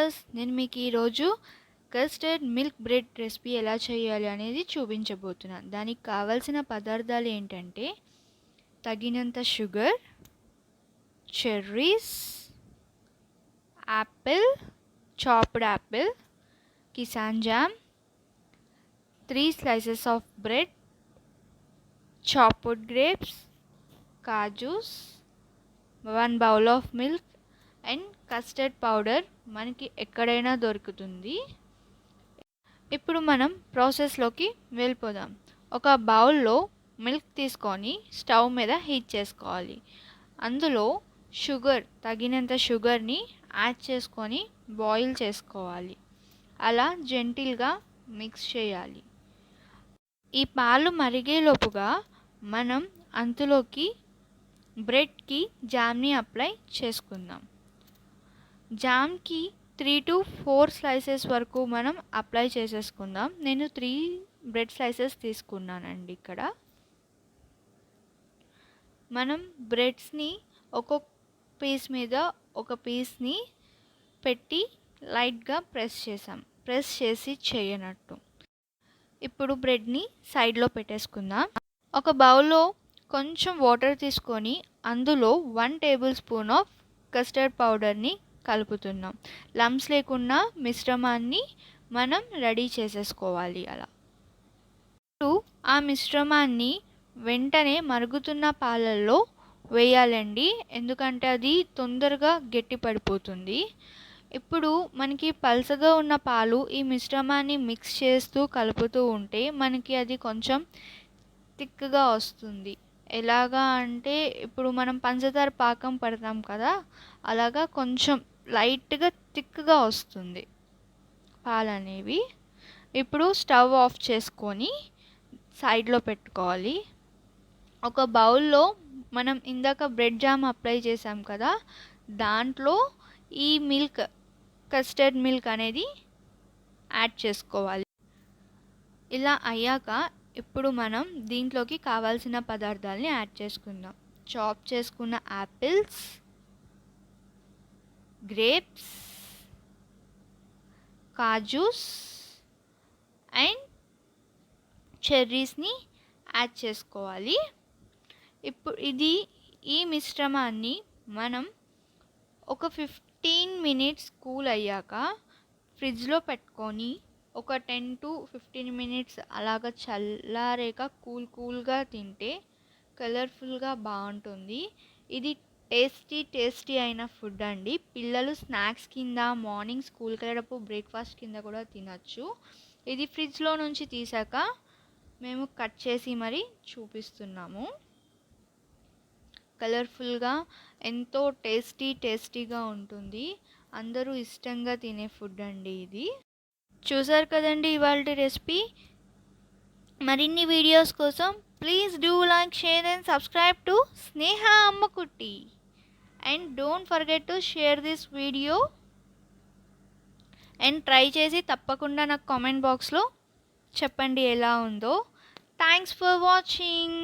Viewers, నేను మీకు ఈరోజు కస్టర్డ్ మిల్క్ బ్రెడ్ రెసిపీ ఎలా చేయాలి అనేది చూపించబోతున్నాను. దానికి కావాల్సిన పదార్థాలు ఏంటంటే తగినంత sugar, cherries, Apple, chopped Apple, Kisan jam, 3 slices of bread, chopped grapes, kajus, 1 bowl of milk and custard powder మనకి ఎక్కడైనా దొరుకుతుంది. ఇప్పుడు మనం ప్రాసెస్లోకి వెళ్ళిపోదాం. ఒక బౌల్లో మిల్క్ తీసుకొని స్టవ్ మీద హీట్ చేసుకోవాలి. అందులో తగినంత షుగర్ని యాడ్ చేసుకొని బాయిల్ చేసుకోవాలి. అలా జెంటిల్గా మిక్స్ చేయాలి. ఈ పాలు మరిగేలోపుగా మనం అందులోకి బ్రెడ్కి జామ్ని అప్లై చేసుకుందాం. జామ్కి 3 to 4 slices వరకు మనం అప్లై చేసేసుకుందాం. నేను 3 బ్రెడ్ స్లైసెస్ తీసుకున్నానండి. ఇక్కడ మనం బ్రెడ్స్ని ఒక్కొక్క పీస్ మీద ఒక పీస్ని పెట్టి లైట్గా ప్రెస్ చేసి చేయనట్టు. ఇప్పుడు బ్రెడ్ని సైడ్లో పెట్టేసుకుందాం. ఒక బౌల్లో కొంచెం వాటర్ తీసుకొని అందులో 1 tablespoon ఆఫ్ కస్టర్డ్ పౌడర్ని కలుపుతున్నాం. లమ్స్ లేకుండా మిశ్రమాన్ని మనం రెడీ చేసేసుకోవాలి. అలా ఇప్పుడు ఆ మిశ్రమాన్ని వెంటనే మరుగుతున్న పాలల్లో వేయాలండి, ఎందుకంటే అది తొందరగా గట్టి పడిపోతుంది. ఇప్పుడు మనకి పల్చగా ఉన్న పాలు ఈ మిశ్రమాన్ని మిక్స్ చేస్తూ కలుపుతూ ఉంటే మనకి అది కొంచెం థిక్గా వస్తుంది. ఎలాగా అంటే ఇప్పుడు మనం పంచదార పాకం పడతాం కదా, అలాగా కొంచెం లైట్గా థిక్గా వస్తుంది పాలు అనేవి. ఇప్పుడు స్టవ్ ఆఫ్ చేసుకొని సైడ్లో పెట్టుకోవాలి. ఒక బౌల్లో మనం ఇందాక బ్రెడ్ జామ్ అప్లై చేసాం కదా, దాంట్లో ఈ కస్టర్డ్ మిల్క్ అనేది యాడ్ చేసుకోవాలి. ఇలా అయ్యాక ఇప్పుడు మనం దీంట్లోకి కావాల్సిన పదార్థాలని యాడ్ చేసుకుందాం. చాప్ చేసుకున్న apples, grapes, kajus and చెర్రీస్ని add చేసుకోవాలి. ఇప్పుడు ఈ మిశ్రమాన్ని మనం ఒక 15 minutes కూల్ అయ్యాక ఫ్రిడ్జ్లో పెట్టుకొని ఒక 10 to 15 minutes అలాగ చల్లారేక కూల్గా తింటే కలర్ఫుల్గా బాగుంటుంది. ఇది టేస్టీ అయిన ఫుడ్ అండి. పిల్లలు స్నాక్స్ కింద, మార్నింగ్ స్కూల్కి వెళ్ళేటప్పుడు బ్రేక్ఫాస్ట్ కింద కూడా తినచ్చు. ఇది ఫ్రిడ్జ్లో నుంచి తీసాక మేము కట్ చేసి మరీ చూపిస్తున్నాము. కలర్ఫుల్గా ఎంతో టేస్టీగా ఉంటుంది. అందరూ ఇష్టంగా తినే ఫుడ్ అండి ఇది. చూసారు కదండి ఇవాల్టి రెసిపీ. మరిన్ని వీడియోస్ కోసం please do like, share and subscribe to Sneha అమ్మకుట్టి. And don't forget to share this video. And try చేసి తప్పకుండా నాకు కామెంట్ బాక్స్లో చెప్పండి ఎలా ఉందో. Thanks for watching.